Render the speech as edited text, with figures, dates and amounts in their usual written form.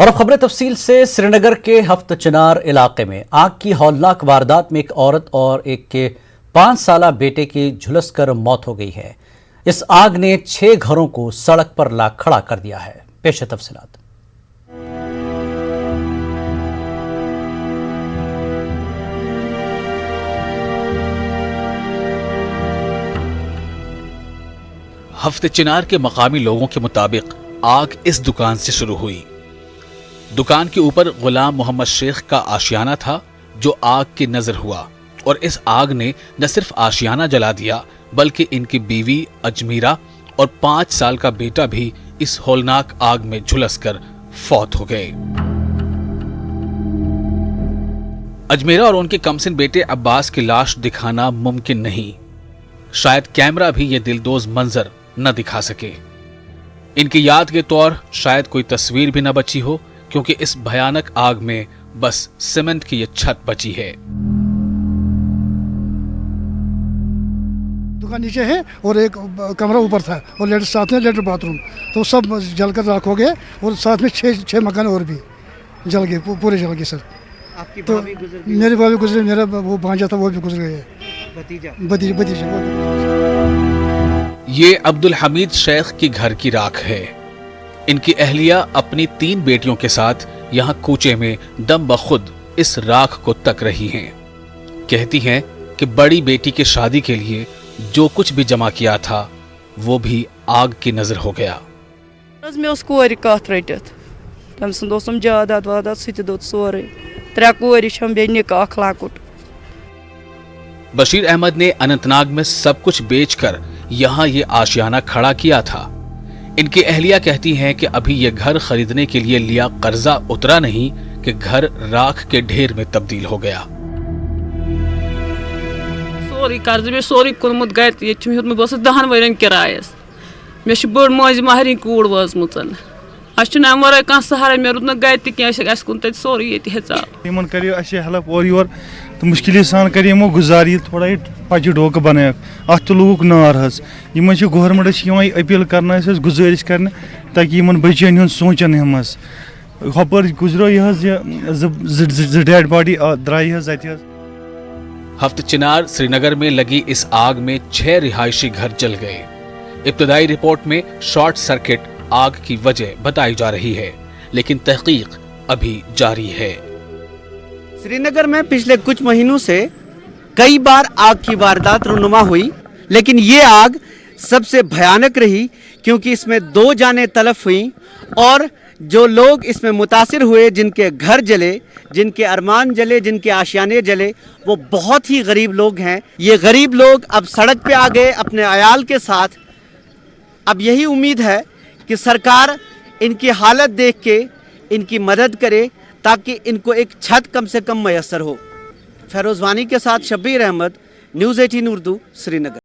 और अब खबरें तफसील से। श्रीनगर के हफ्त चिनार इलाके में आग की हौलनाक वारदात में एक औरत और एक के 5 साला बेटे की झुलसकर मौत हो गई है। इस आग ने 6 घरों को सड़क पर ला खड़ा कर दिया है। पेश है तफसीलात। हफ्ते चिनार के मकामी लोगों के मुताबिक आग इस दुकान से शुरू हुई। दुकान के ऊपर गुलाम मोहम्मद शेख का आशियाना था जो आग की नजर हुआ और इस आग ने न सिर्फ आशियाना जला दिया बल्कि इनकी बीवी अजमीरा और 5 साल का बेटा भी इस हौलनाक आग में झुलसकर फौत हो गए। अजमीरा और उनके कमसिन बेटे अब्बास की लाश दिखाना मुमकिन नहीं, शायद कैमरा भी ये दिलदोज मंजर न दिखा सके। इनकी याद के तौर शायद कोई तस्वीर भी न बची हो, क्योंकि इस भयानक आग में बस सीमेंट की ये छत बची है। दुकान नीचे है और एक कमरा ऊपर था और लेटर साथ में लेटर बाथरूम, तो सब जलकर राख हो गए और साथ में 6 मकान और भी जल गए, पूरे जल गए सर। आपकी तो भाभी गुजर गई? मेरी भाभी गुजरे, मेरा वो भांजा था वो भी गुजर गए। भतीजा ये अब्दुल हमीद शेख की घर की राख है। इनकी अहलिया अपनी 3 बेटियों के साथ यहाँ कूचे में दम बखुद इस राख को तक रही हैं। कहती हैं कि बड़ी बेटी की शादी के लिए जो कुछ भी जमा किया था वो भी आग की नजर हो गया। मे कोर कत रटित तम सुम जायदाद वादात सह दोत सोरे 3 कोर बे निकाह अख लकुट। बशीर अहमद ने अनंतनाग में सब कुछ बेचकर यहाँ ये आशियाना खड़ा किया था। इनकी अहलिया कहती हैं कि अभी ये घर खरीदने के लिए लिया कर्जा उतरा नहीं कि घर राख के ढेर में तब्दील हो गया। सोरी कर्ज में सोरी कुनमुत गर बस 10 वर्यन किरायस मे बड़ मज महरी कूड़ वजमुत अम वर कह सहारा मे रुत गर तुन सोरी ये हिसाब हेल्प और योर तो मुश्किल सान कर गुजार थोड़ा पचि डोक बन अत लूक नार गवर्नमेंट अपील कर गुजारिश कर ताकि बचन हूँ सोचन हमस हपर गुजरो यह डेड बॉडी द्राई हफ्त चिनार श्रीनगर में लगी इस आग में 6 रिहायशी घर जल गए। इब्तदाई रिपोर्ट में शॉर्ट सर्किट आग की वजह बताई जा रही है, लेकिन तहकीक अभी जारी है। श्रीनगर में पिछले कुछ महीनों से कई बार आग की वारदात रुनुमा हुई, लेकिन ये आग सबसे भयानक रही क्योंकि इसमें 2 जानें तलफ हुई और जो लोग इसमें मुतासिर हुए, जिनके घर जले, जिनके अरमान जले, जिनके आशियाने जले, वो बहुत ही गरीब लोग हैं। ये गरीब लोग अब सड़क पे आ गए अपने अयाल के साथ। अब यही उम्मीद है कि सरकार इनकी हालत देख के इनकी मदद करे ताकि इनको एक छत कम से कम मैसर हो। फेरोज़ वानी के साथ शब्बीर अहमद, न्यूज़ 18 उर्दू, श्रीनगर।